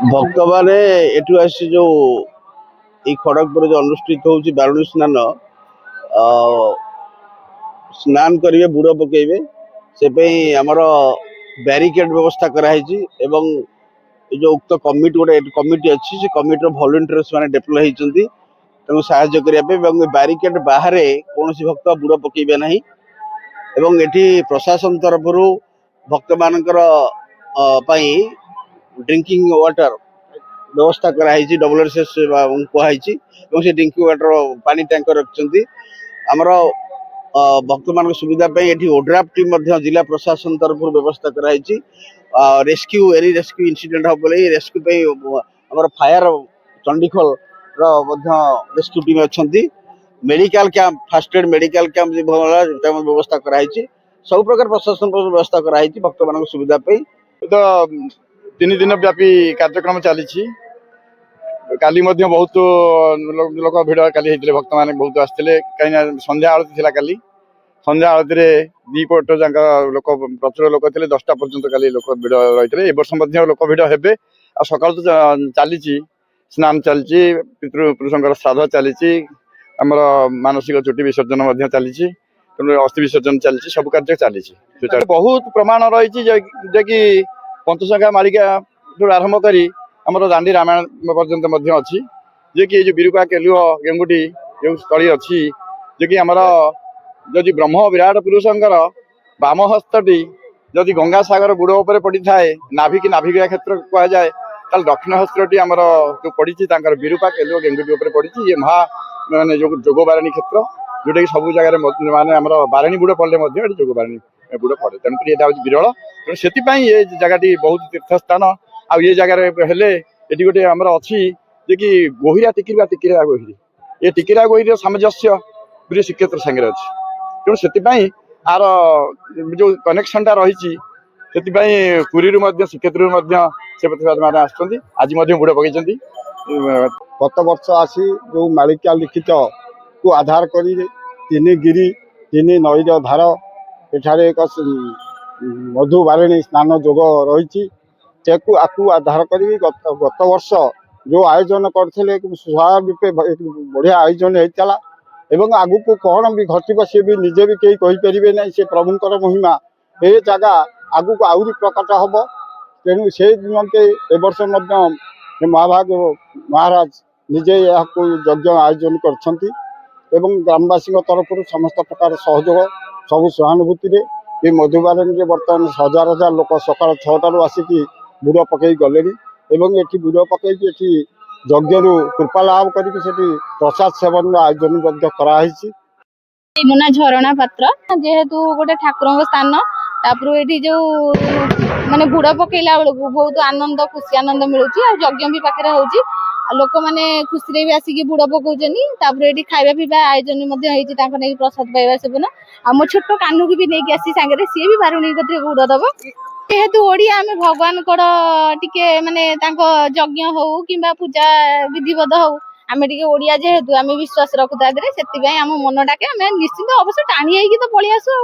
भक्त माने एठू आसी जो खड़गपुर जो अनुष्ठित होउची बारुणी स्नान स्नान करिवे बुड़ पकेबे से आमर बैरिकेड व्यवस्था कराई एवं जो उक्त कमिटी गोटे कमिटी अच्छी से कमिटी वॉलंटियर्स माने डिप्लॉय होइचंती साहाय्य करने बैरिकेड बाहर कौन भक्त बुड़ पकेबे नहीं एवं एठी प्रशासन तरफ भक्त मानकर ड्रिंकिंग वाटर व्यवस्था कराई WSS कहुई से ड्रिंकिंग वाटर पानी टैंकर रखिंट आमर भक्त मान सुविधा ये ओड्राफ टीम जिला प्रशासन तरफ व्यवस्था कराई रेस्क्यू एनी रेस्क्यू इंसिडेंट हम बोले रेस्क्यू आमर फायर चंडीखोल रेस्क्यू टीम अच्छा medical camp first aid medical camp व्यवस्था कराई सब प्रकार प्रशासन व्यवस्था कराई भक्त मान सुविधा तो 3 दिन व्यापी कार्यक्रम चली काली बहुत लोक भिड़ काली होते भक्त मैंने बहुत आसते कहीं संध्या आरती थी काली संध्या आरती दी पट जाक लोक प्रचुर लोक थे 10टा पर्यंत काली लोक भिड़ रही है। वर्ष लोक भिड़ हे आ सका तो चली स्नान चलती पितृपुरुषर श्राद्ध चली आमर मानसिक चुटी विसर्जन चली अस्थि विसर्जन चलती सब कार्य चली बहुत प्रमाण रही कि पंचसंख्या मारिका आरंभ करी आमर दांडी रामायण पर्यंत अच्छी जे कि जो विरूपा केलुह गेंगुटी जो स्थली अच्छी जे कि आमर जदि ब्रह्म विराट पुरुषंकर बाम हस्तटी जदि गंगा सागर बुड़ उपर पड़ी थाए नाभि की नाभिका क्षेत्र कह जाए ताल दक्षिण हस्तटी आमर जो पड़ी विरूपा केलुह गेंगुटी उपर पड़ी ये महा माने जोग बारिणी क्षेत्र जोटा कि सब जगह माने आमर बारिणी बुड़ पड़े जोग बारिणी बुड़ पड़े तेणुक यहाँ हूँ विरल तेणु से ये जगह बहुत तीर्थस्थान आ ये जगार हेले ये गोटे आमर अच्छी जे कि गोहिरा टिकिरा गोहिरी ये टिकिरा गोहिर सामंजस्य पूरी श्रीक्षेत्र सागर अच्छी तेणु से आर जो कनेक्शन टा रही पुरी श्रीक्षेत्र से मैंने आज बुड़ पकई गत वर्ष आसी जो मालिका लिखित को आधार कर 3 गिरी 3 नईर धार एठारे एक मधु बारिणी स्नान जोग रही आपको आधार कर गत वर्ष जो आयोजन करते स्वाभाविक बढ़िया आयोजन होता एवं आगु को कौन भी घटब सी भी निजे भी कहीं कहींपर ना से प्रभुंर महिमा ये जगह आगु को आहरी प्रकट हम तेणु से निमंते ए वर्ष महाभाग महाराज निजे यहाँ यज्ञ आयोजन कर ग्रामवासी तरफ समस्त प्रकार सहयोग सब सहानुभूति ये मधुबारिणी बर्तमान हजार हजार लोक सकाल 6टार आसिकी बुड़ पकई गले ये बुड़ पकई यज्ञ कृपा लाभ कर प्रसाद सेवन आयोजन कराई मो ना झरणा पात्र जेहेतु गोटे ठाकुर स्थान तापर ये जो माने बुड़ पकेला बेलू बहुत आनंद खुशी आनंद मिलूँ आ यज्ञ भी पाखे हो लोक मैंने खुशी भी आसिक बुड़ पकाउनी ये खाଇବା पीवा आयोजन प्रसाद पाइबा सेवन आ मो छोट कानू की भी नहीं आसी सांगे सी भी बारुणी बुड़ दब जेहेतु ओडिया आम भगवान टिके माने यज्ञ हो कि पूजा विधिवत हो आम टे ओडिया जेहेतु आम विश्वास रखु से आम मन टाके निश्चिंत अवश्य टाणी तो पलि आसू।